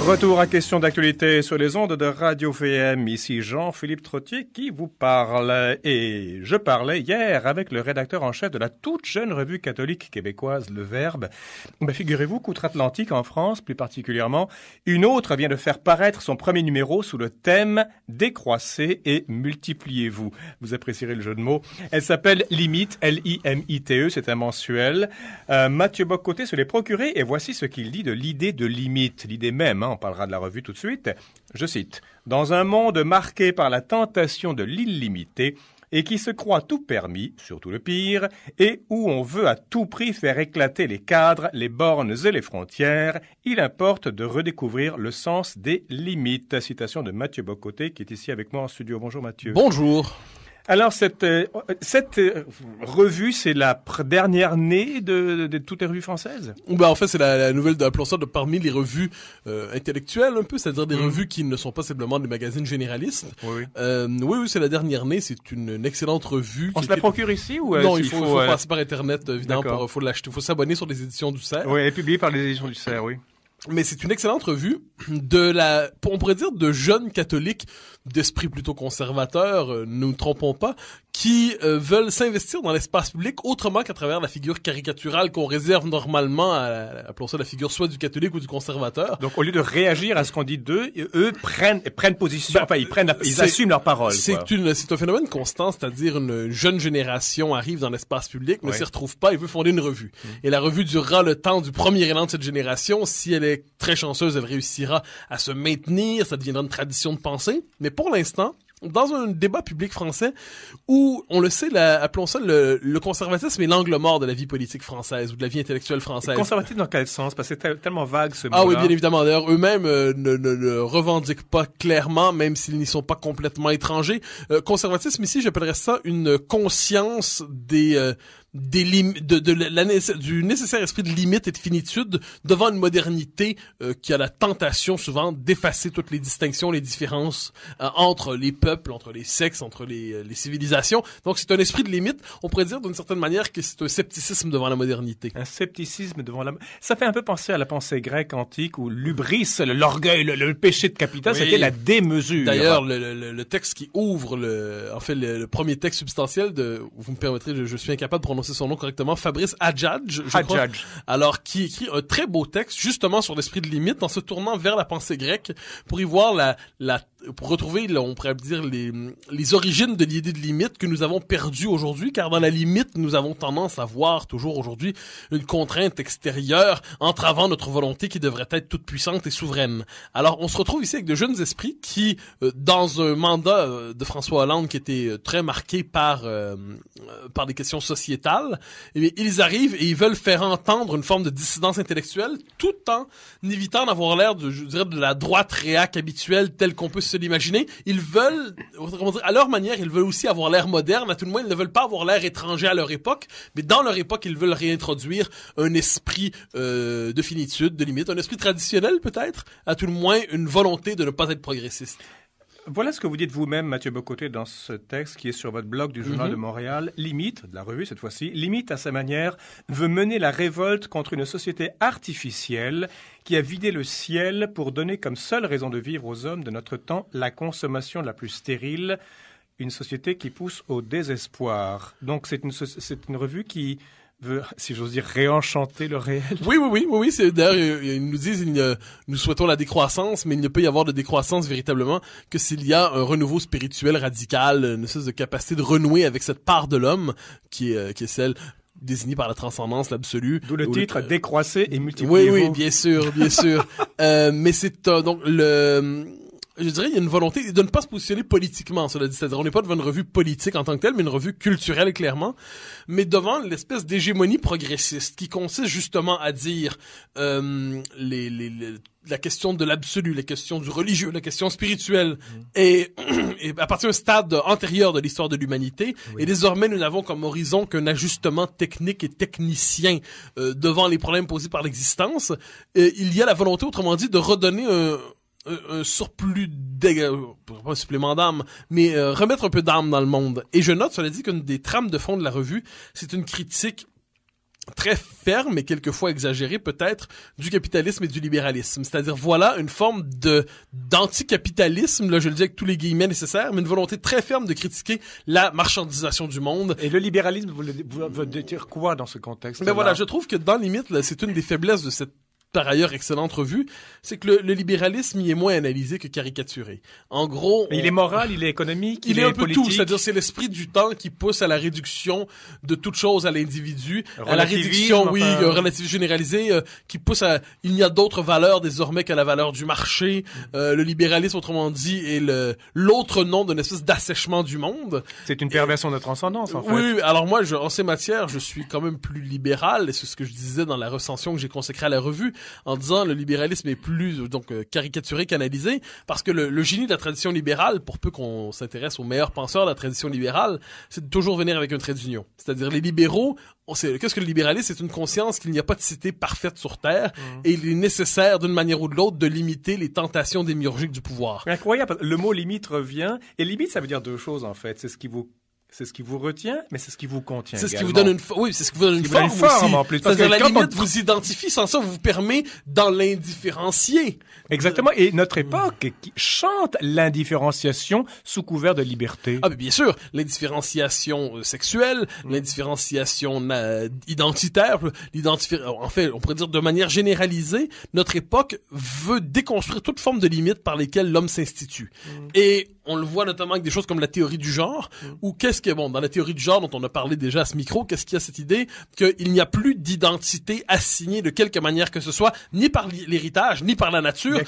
Retour à question d'actualité sur les ondes de Radio VM. Ici Jean-Philippe Trottier qui vous parle. Et je parlais hier avec le rédacteur en chef de la toute jeune revue catholique québécoise Le Verbe. Figurez-vous qu'outre-Atlantique, en France plus particulièrement, une autre vient de faire paraître son premier numéro sous le thème « Décroissez et multipliez-vous ». Vous apprécierez le jeu de mots. Elle s'appelle Limite, L-I-M-I-T-E, c'est un mensuel. Mathieu Bock-Côté se l'est procuré et voici ce qu'il dit de l'idée de limite. L'idée même, on parlera de la revue tout de suite. Je cite, « Dans un monde marqué par la tentation de l'illimité et qui se croit tout permis, surtout le pire, et où on veut à tout prix faire éclater les cadres, les bornes et les frontières, il importe de redécouvrir le sens des limites. » Citation de Mathieu Bock-Côté qui est ici avec moi en studio. Bonjour Mathieu. Bonjour. Alors, cette revue, c'est la dernière née de toutes les revues françaises? En fait, c'est la nouvelle appelons ça de parmi les revues intellectuelles un peu, c'est-à-dire des revues qui ne sont pas simplement des magazines généralistes. Oui. Oui, c'est la dernière née. C'est une excellente revue. On se la procure ici ou non, il faut passer par Internet, évidemment, faut l'acheter. Il faut s'abonner sur les éditions du Cerf. Oui, elle est publiée par les éditions du Cerf, oui. Mais c'est une excellente revue on pourrait dire de jeunes catholiques d'esprit plutôt conservateur, ne nous trompons pas, qui veulent s'investir dans l'espace public autrement qu'à travers la figure caricaturale qu'on réserve normalement appelons ça la figure soit du catholique ou du conservateur. Donc au lieu de réagir à ce qu'on dit d'eux, eux prennent position, ils assument leur parole. C'est un phénomène constant, c'est-à-dire une jeune génération arrive dans l'espace public, ne s'y retrouve pas et veut fonder une revue. Et la revue durera le temps du premier élan de cette génération. Si elle est très chanceuse, elle réussira à se maintenir, ça deviendra une tradition de pensée. Mais pour l'instant, dans un débat public français où, on le sait, appelons ça le conservatisme est l'angle mort de la vie politique française ou de la vie intellectuelle française. Conservatisme dans quel sens? Parce que c'est tellement vague ce mot-là. Ah oui, bien évidemment. D'ailleurs, eux-mêmes ne revendiquent pas clairement, même s'ils n'y sont pas complètement étrangers. Conservatisme, ici, j'appellerais ça une conscience du nécessaire esprit de limite et de finitude devant une modernité qui a la tentation souvent d'effacer toutes les distinctions, les différences entre les peuples, entre les sexes, entre les civilisations. Donc c'est un esprit de limite. On pourrait dire d'une certaine manière que c'est un scepticisme devant la modernité. Un scepticisme devant la... Ça fait un peu penser à la pensée grecque antique où l'hubris, l'orgueil, le péché de capital, c'était la démesure. D'ailleurs, le texte qui ouvre le premier texte substantiel vous me permettrez, je suis incapable de prononcer son nom correctement, Fabrice Hadjadj, je crois. Alors, qui écrit un très beau texte, justement, sur l'esprit de limite, en se tournant vers la pensée grecque, pour y voir pour retrouver, on pourrait dire, les origines de l'idée de limite que nous avons perdue aujourd'hui, car dans la limite, nous avons tendance à voir toujours aujourd'hui une contrainte extérieure entravant notre volonté qui devrait être toute puissante et souveraine. Alors, on se retrouve ici avec de jeunes esprits qui, dans un mandat de François Hollande qui était très marqué par des questions sociétales, ils arrivent et ils veulent faire entendre une forme de dissidence intellectuelle tout en évitant d'avoir l'air de la droite réac habituelle telle qu'on peut se l'imaginer. Ils veulent, à leur manière, ils veulent aussi avoir l'air moderne. À tout le moins, ils ne veulent pas avoir l'air étranger à leur époque, mais dans leur époque, ils veulent réintroduire un esprit de finitude, de limite, un esprit traditionnel peut-être, à tout le moins une volonté de ne pas être progressiste. Voilà ce que vous dites vous-même, Mathieu Bock-Côté, dans ce texte qui est sur votre blog du Journal de Montréal. Limite, de la revue cette fois-ci, Limite à sa manière veut mener la révolte contre une société artificielle qui a vidé le ciel pour donner comme seule raison de vivre aux hommes de notre temps la consommation la plus stérile, une société qui pousse au désespoir. Donc c'est une revue qui veut, si j'ose dire, réenchanter le réel. Oui. C'est d'ailleurs, ils nous disent, nous souhaitons la décroissance, mais il ne peut y avoir de décroissance véritablement que s'il y a un renouveau spirituel radical, une espèce de capacité de renouer avec cette part de l'homme qui est celle désignée par la transcendance, l'absolu. D'où le titre, décroissez et multipliez-vous. Oui, bien sûr. Mais c'est donc je dirais, il y a une volonté de ne pas se positionner politiquement, cela dit. C'est-à-dire, on n'est pas devant une revue politique en tant que telle, mais une revue culturelle, clairement. Mais devant l'espèce d'hégémonie progressiste qui consiste justement à dire, la question de l'absolu, la question du religieux, la question spirituelle et à partir d'un stade antérieur de l'histoire de l'humanité. Oui. Et désormais, nous n'avons comme horizon qu'un ajustement technique et technicien devant les problèmes posés par l'existence. Il y a la volonté, autrement dit, de redonner un surplus pas un supplément d'âme, mais remettre un peu d'âme dans le monde. Et je note, cela dit, qu'une des trames de fond de la revue, c'est une critique très ferme et quelquefois exagérée peut-être du capitalisme et du libéralisme. C'est-à-dire voilà une forme d'anticapitalisme, là je le dis avec tous les guillemets nécessaires, mais une volonté très ferme de critiquer la marchandisation du monde. Et le libéralisme, vous veut dire quoi dans ce contexte? Mais voilà, je trouve que dans limite, là, c'est une des faiblesses de cette par ailleurs excellente revue, c'est que le libéralisme y est moins analysé que caricaturé. En gros... Il est moral, il est économique, il est un peu politique. tout, c'est-à-dire c'est l'esprit du temps qui pousse à la réduction de toute chose à l'individu, à la réduction, relativisme généralisé, qui pousse à... Il n'y a d'autres valeurs désormais qu'à la valeur du marché. Le libéralisme, autrement dit, est l'autre nom d'une espèce d'assèchement du monde. C'est une perversion de transcendance, en fait. Oui, alors moi, en ces matières, je suis quand même plus libéral, et c'est ce que je disais dans la recension que j'ai consacrée à la revue, en disant le libéralisme est plus caricaturé qu'analysé, parce que le génie de la tradition libérale, pour peu qu'on s'intéresse aux meilleurs penseurs de la tradition libérale, c'est de toujours venir avec un trait d'union. C'est-à-dire les libéraux, qu'est-ce que le libéralisme? C'est une conscience qu'il n'y a pas de cité parfaite sur Terre, et il est nécessaire d'une manière ou de l'autre de limiter les tentations démiurgiques du pouvoir. Incroyable, le mot limite revient, et limite ça veut dire deux choses en fait, c'est ce qui vous retient, mais c'est ce qui vous contient. C'est ce qui vous donne une forme aussi. En plus. C'est-à-dire la limite vous identifie, sans ça vous permet d'en l'indifférencier. Exactement. Et notre époque qui chante l'indifférenciation sous couvert de liberté. Ah, mais bien sûr. L'indifférenciation sexuelle, l'indifférenciation identitaire, en fait, on pourrait dire de manière généralisée, notre époque veut déconstruire toute forme de limite par lesquelles l'homme s'institue. Et on le voit notamment avec des choses comme la théorie du genre, ou dans la théorie du genre dont on a parlé déjà à ce micro, qu'est-ce qu'il y a cette idée qu'il n'y a plus d'identité assignée de quelque manière que ce soit, ni par l'héritage, ni par la nature.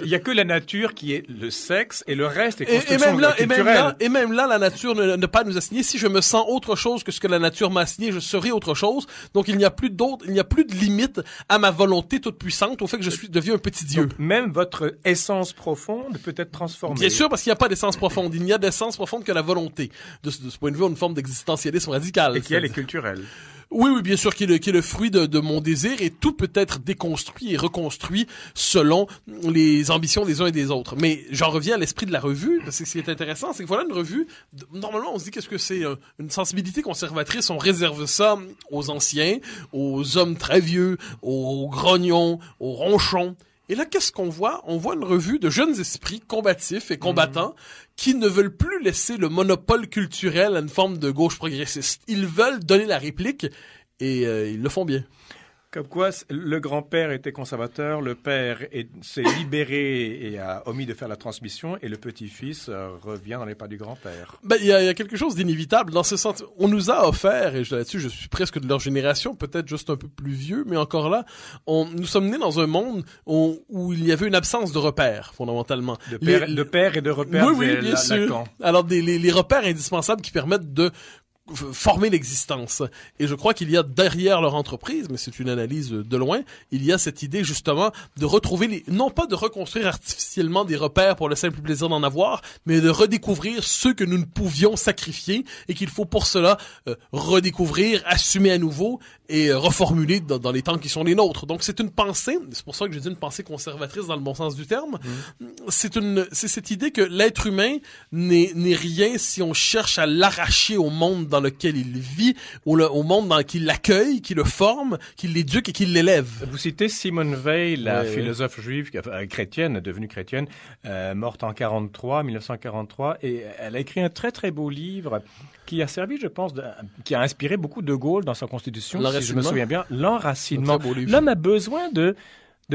Il y a que la nature qui est le sexe et le reste est construction culturelle. Et même là, la nature ne pas nous assigner. Si je me sens autre chose que ce que la nature m'a assigné, je serai autre chose. Donc il n'y a plus de limite à ma volonté toute puissante, au fait que je deviens un petit dieu. Donc, même votre essence profonde peut être transformée. Bien sûr, parce qu'il n'y a pas d'essence profonde. Il n'y a d'essence profonde que la volonté. De ce point de vue, une forme d'existentialisme radical. Et qui elle est culturelle. Oui, bien sûr, qui est le fruit de mon désir, et tout peut être déconstruit et reconstruit selon les ambitions des uns et des autres. Mais j'en reviens à l'esprit de la revue, parce que ce qui est intéressant, c'est que voilà une revue, normalement on se dit qu'est-ce que c'est une sensibilité conservatrice, on réserve ça aux anciens, aux hommes très vieux, aux grognons, aux ronchons. Et là, qu'est-ce qu'on voit? On voit une revue de jeunes esprits combatifs et combattants qui ne veulent plus laisser le monopole culturel à une forme de gauche progressiste. Ils veulent donner la réplique et ils le font bien. Comme quoi, le grand-père était conservateur, le père s'est libéré et a omis de faire la transmission, et le petit-fils revient dans les pas du grand-père. Il y a quelque chose d'inévitable dans ce sens. On nous a offert, et là-dessus je suis presque de leur génération, peut-être juste un peu plus vieux, mais encore là, nous sommes nés dans un monde où il y avait une absence de repères, fondamentalement. De pères et de repères. Oui, bien sûr. Alors les repères indispensables qui permettent de former l'existence. Et je crois qu'il y a derrière leur entreprise, mais c'est une analyse de loin, il y a cette idée justement de retrouver non pas de reconstruire artificiellement des repères pour le simple plaisir d'en avoir, mais de redécouvrir ceux que nous ne pouvions sacrifier et qu'il faut pour cela redécouvrir, assumer à nouveau et reformuler dans les temps qui sont les nôtres. Donc c'est une pensée, c'est pour ça que je dis une pensée conservatrice dans le bon sens du terme. C'est cette idée que l'être humain n'est rien si on cherche à l'arracher au monde dans lequel il vit, au monde dans qui l'accueille, qui le forme, qui l'éduque et qui l'élève. Vous citez Simone Weil, la philosophe juive chrétienne, devenue chrétienne, morte en 1943, et elle a écrit un très très beau livre qui a servi, je pense, qui a inspiré beaucoup de Gaulle dans sa constitution, si je me souviens bien, l'enracinement. L'homme a besoin de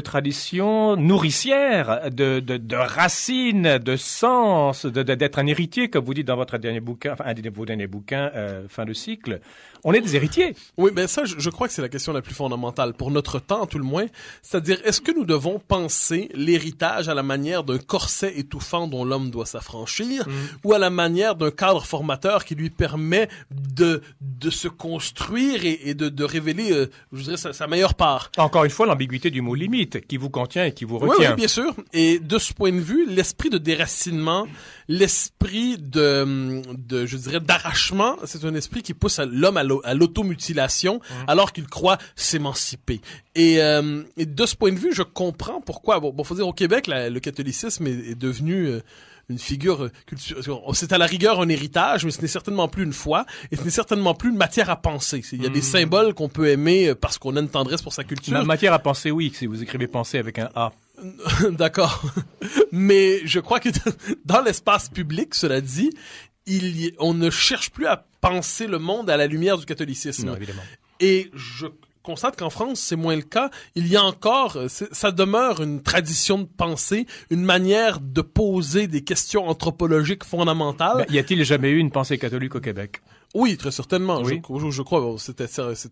tradition nourricière, de racines, de sens, d'être un héritier, comme vous dites dans votre dernier bouquin, enfin un de vos derniers bouquins, fin de cycle. On est des héritiers. Oui, ben ça, je crois que c'est la question la plus fondamentale, pour notre temps tout le moins. C'est-à-dire, est-ce que nous devons penser l'héritage à la manière d'un corset étouffant dont l'homme doit s'affranchir, ou à la manière d'un cadre formateur qui lui permet de se construire et de révéler, je dirais, sa meilleure part? Encore une fois, l'ambiguïté du mot limite, qui vous contient et qui vous retient. Oui, bien sûr. Et de ce point de vue, l'esprit de déracinement, l'esprit je dirais, d'arrachement, c'est un esprit qui pousse l'homme à l'automutilation, alors qu'il croit s'émanciper. Et de ce point de vue, je comprends pourquoi. Bon, faut dire, au Québec, le catholicisme est devenu une figure culturelle. C'est à la rigueur un héritage, mais ce n'est certainement plus une foi, et ce n'est certainement plus une matière à penser. Il y a des symboles qu'on peut aimer parce qu'on a une tendresse pour sa culture. La matière à penser, oui, si vous écrivez penser avec un A. D'accord. Mais je crois que dans l'espace public, cela dit, on ne cherche plus à penser le monde à la lumière du catholicisme. Non, évidemment. Et je constate qu'en France, c'est moins le cas. Il y a encore, ça demeure une tradition de pensée, une manière de poser des questions anthropologiques fondamentales. Y a-t-il jamais eu une pensée catholique au Québec? Oui, très certainement. Oui. Je crois, bon, c'était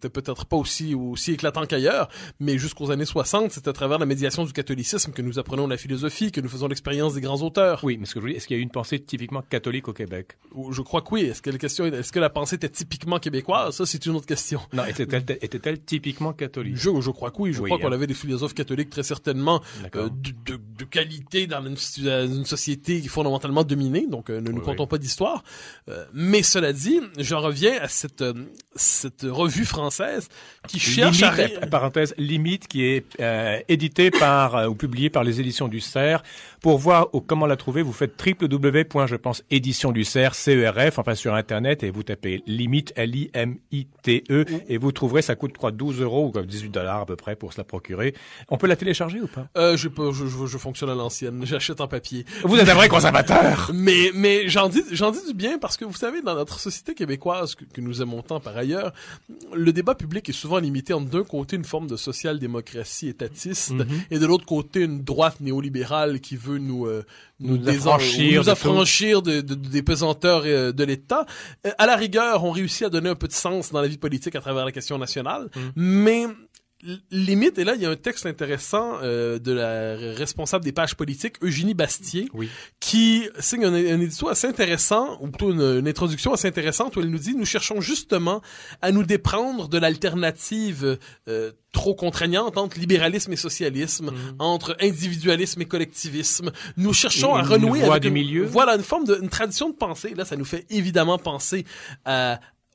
peut-être pas aussi éclatant qu'ailleurs, mais jusqu'aux années 60, c'est à travers la médiation du catholicisme que nous apprenons la philosophie, que nous faisons l'expérience des grands auteurs. Oui, mais ce que je veux dire, est-ce qu'il y a eu une pensée typiquement catholique au Québec? Je crois que oui. Est-ce que la pensée était typiquement québécoise? Ça, c'est une autre question. Non, était-elle typiquement catholique? Je crois que oui. Je crois qu'on avait des philosophes catholiques très certainement de qualité dans une société fondamentalement dominée, donc ne nous comptons pas d'histoire. Mais cela dit, j'en reviens à cette revue française qui cherche Limite, qui est éditée ou publiée par les éditions du Cerf. Pour voir comment la trouver, vous faites édition du Cerf, CERF, enfin sur Internet, et vous tapez Limite, L-I-M-I-T-E, et vous trouverez, ça coûte 12 € ou 18 $ à peu près pour se la procurer. On peut la télécharger ou pas? Je fonctionne à l'ancienne. J'achète en papier. Vous êtes un vrai conservateur! Mais j'en dis du bien parce que vous savez, dans notre société québécoise que nous aimons tant par ailleurs, le débat public est souvent limité entre d'un côté une forme de social-démocratie étatiste et de l'autre côté une droite néolibérale qui veut nous affranchir des pesanteurs de l'État. À la rigueur, on réussit à donner un peu de sens dans la vie politique à travers la question nationale, mais limite, et là, il y a un texte intéressant de la responsable des pages politiques, Eugénie Bastier, qui signe un édito assez intéressant, ou plutôt une introduction assez intéressante, où elle nous dit « Nous cherchons justement à nous déprendre de l'alternative trop contraignante entre libéralisme et socialisme, entre individualisme et collectivisme. Nous cherchons à renouer avec une forme une tradition de pensée. » Là, ça nous fait évidemment penser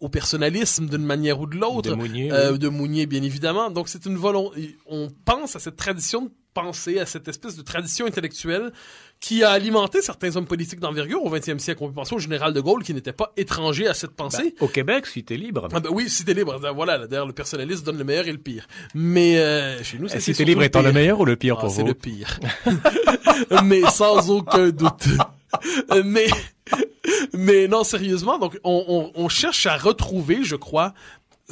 au personnalisme d'une manière ou de l'autre, de Mounier bien évidemment. Donc c'est une volonté. On pense à cette tradition de pensée, à cette espèce de tradition intellectuelle qui a alimenté certains hommes politiques d'envergure au XXe siècle. On peut penser au général de Gaulle qui n'était pas étranger à cette pensée. Au Québec, Cité libre. Oui, Cité libre. Voilà, d'ailleurs le personnalisme donne le meilleur et le pire. Mais chez nous, c'est Cité libre étant le meilleur ou le pire pour vous? C'est le pire. Mais sans aucun doute. Mais non, sérieusement, donc on cherche à retrouver, je crois,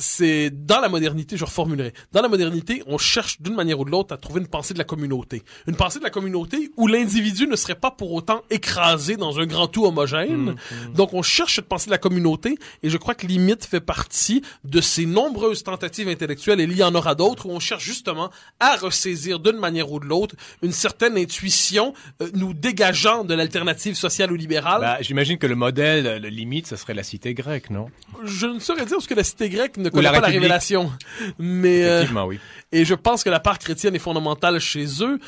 c'est dans la modernité, je reformulerai. Dans la modernité, on cherche d'une manière ou de l'autre à trouver une pensée de la communauté. Une pensée de la communauté où l'individu ne serait pas pour autant écrasé dans un grand tout homogène. Donc on cherche cette pensée de la communauté et je crois que Limite fait partie de ces nombreuses tentatives intellectuelles, et il y en aura d'autres, où on cherche justement à ressaisir d'une manière ou de l'autre une certaine intuition nous dégageant de l'alternative sociale ou libérale. J'imagine que le modèle, le Limite, ce serait la cité grecque, non? Je ne saurais dire parce que la cité grecque ne connaît pas la révélation. Mais, effectivement, oui. Et je pense que la part chrétienne est fondamentale chez eux.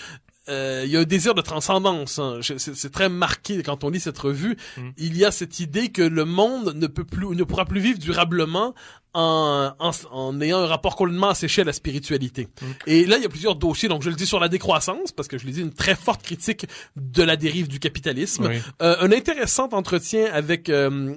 Il y a un désir de transcendance. Hein. C'est très marqué quand on lit cette revue. Il y a cette idée que le monde ne pourra plus vivre durablement en ayant un rapport complètement asséché à la spiritualité. Et là, il y a plusieurs dossiers. Donc, je le dis sur la décroissance, parce que je l'ai dit, une très forte critique de la dérive du capitalisme. Un intéressant entretien avec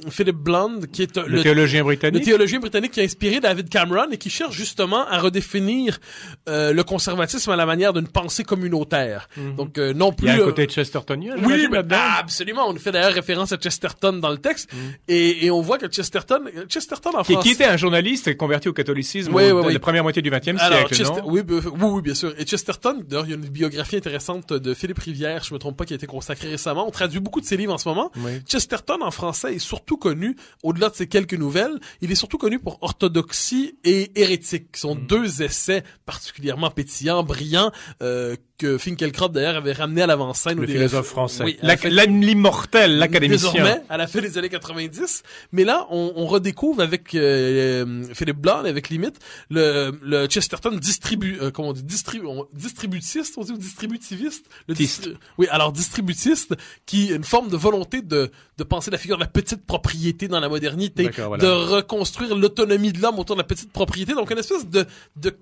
Philip Bland, qui est le théologien britannique qui a inspiré David Cameron et qui cherche justement à redéfinir le conservatisme à la manière d'une pensée communautaire. Donc, non plus... Il y a un côté chestertonien. Oui, mais absolument. On fait d'ailleurs référence à Chesterton dans le texte. Et on voit que Chesterton en France... Qui était un journaliste converti au catholicisme la première moitié du XXe siècle, non? Oui, bien sûr. Et Chesterton, d'ailleurs, il y a une biographie intéressante de Philippe Rivière, je me trompe pas, qui a été consacrée récemment. On traduit beaucoup de ses livres en ce moment. Chesterton, en français, est surtout connu, au-delà de ses quelques nouvelles, il est surtout connu pour Orthodoxie et Hérétique, qui sont deux essais particulièrement pétillants, brillants, que Finkielkraut, d'ailleurs, avait ramené à l'avant-scène. Le philosophe français. Oui, l'immortel, l'académicien. Désormais, à la fin des années 90. Mais là, on redécouvre avec Philippe Blanc, avec Limite, le Chesterton distributiste, on dit, ou distributiviste? Oui, alors distributiste, qui est une forme de volonté de penser la figure de la petite propriété dans la modernité, de reconstruire l'autonomie de l'homme autour de la petite propriété. Donc, une espèce de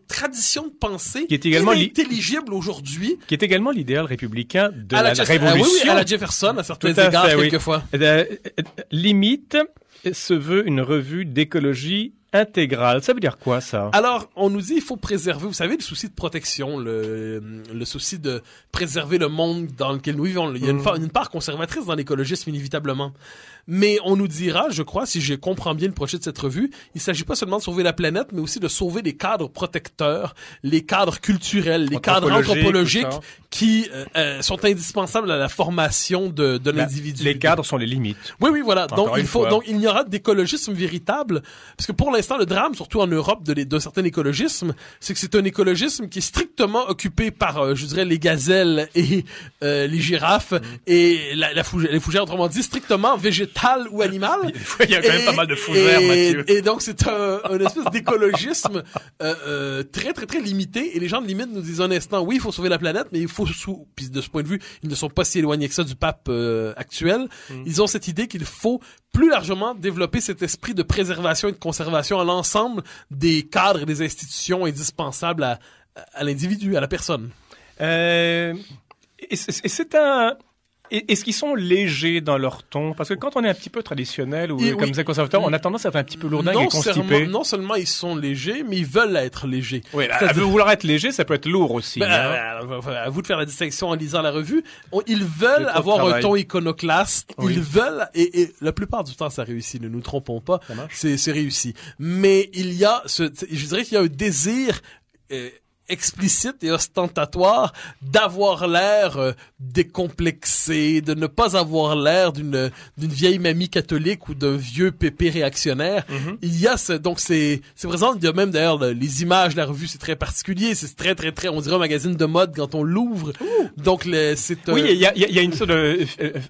tradition de pensée qui est également intelligible aujourd'hui. aujourd'hui. Qui est également l'idéal républicain de la Révolution. Oui, à la Jefferson, à certains égards, quelquefois. Limite se veut une revue d'écologie intégrale. Ça veut dire quoi, ça? Alors, on nous dit il faut préserver, vous savez, le souci de protection, le souci de préserver le monde dans lequel nous vivons. Il y a une part conservatrice dans l'écologisme, inévitablement. Mais on nous dira, je crois, si je comprends bien le projet de cette revue, il s'agit pas seulement de sauver la planète, mais aussi de sauver les cadres protecteurs, les cadres culturels, les cadres anthropologiques qui sont indispensables à la formation de l'individu. Les cadres sont les limites. Oui, voilà. Donc il y aura d'écologisme véritable, parce que pour l'instant, le drame, surtout en Europe, d'un certain écologisme, c'est que c'est un écologisme qui est strictement occupé par, je dirais, les gazelles et les girafes et les fougères, autrement dit, strictement végétales ou animales. Il y a quand même pas mal de fougères, Mathieu. Et donc, c'est un espèce d'écologisme très, très, très limité. Et les gens de limite nous disent un instant, oui, il faut sauver la planète, mais il faut puis de ce point de vue, ils ne sont pas si éloignés que ça du pape actuel. Ils ont cette idée qu'il faut plus largement développer cet esprit de préservation et de conservation à l'ensemble des cadres et des institutions indispensables à l'individu, à la personne. Est-ce qu'ils sont légers dans leur ton? Parce que quand on est un petit peu traditionnel ou comme disait conservateur, on a tendance à être un petit peu lourdingue et constipé. Non seulement ils sont légers, mais ils veulent être légers. Oui, vouloir être léger, ça peut être lourd aussi. À vous de faire la distinction en lisant la revue. Ils veulent avoir un ton iconoclaste. Oui. Ils veulent, et la plupart du temps ça réussit, ne nous trompons pas, c'est réussi. Mais il y a je dirais qu'il y a un désir explicite et ostentatoire d'avoir l'air décomplexé, de ne pas avoir l'air d'une vieille mamie catholique ou d'un vieux pépé réactionnaire. Il y a donc c'est présent. Il y a même d'ailleurs les images de la revue, c'est très particulier, c'est très très très, on dirait un magazine de mode quand on l'ouvre. Donc c'est oui, il y a une sorte de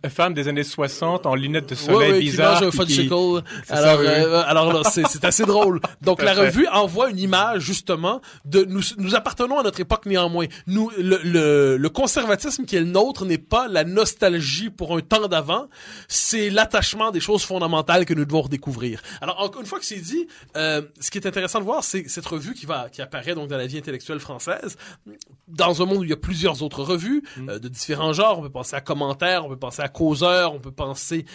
femme des années 60 en lunettes de soleil bizarre qui mange un fudgicle. Alors là, c'est assez drôle. Donc la revue envoie une image justement de nous appartenons à notre époque néanmoins. Nous, le conservatisme qui est le nôtre n'est pas la nostalgie pour un temps d'avant, c'est l'attachement des choses fondamentales que nous devons redécouvrir. Alors, une fois que c'est dit, ce qui est intéressant de voir, c'est cette revue qui apparaît donc dans la vie intellectuelle française, dans un monde où il y a plusieurs autres revues de différents genres. On peut penser à Commentaires, on peut penser à Causeur, on peut penser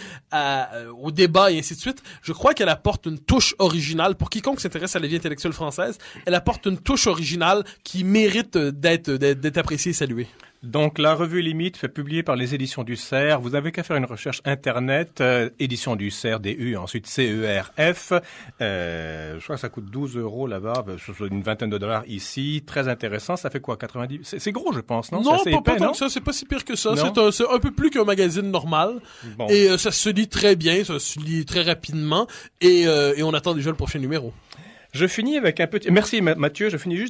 au Débat et ainsi de suite. Je crois qu'elle apporte une touche originale pour quiconque s'intéresse à la vie intellectuelle française. Elle apporte une touche originale qui mérite d'être appréciée et saluée. Donc, la revue Limite fait publier par les éditions du CERF. Vous avez qu'à faire une recherche internet, édition du CERF, DU, ensuite CERF. Je crois que ça coûte 12 € là-bas, une vingtaine de dollars ici. Très intéressant. Ça fait quoi, 90? C'est gros, je pense, non? Non, pas tant que ça. C'est pas si pire que ça. C'est un peu plus qu'un magazine normal. Bon. Et ça se lit très bien, ça se lit très rapidement. Et on attend déjà le prochain numéro. Je finis avec un petit... Merci Mathieu, je finis juste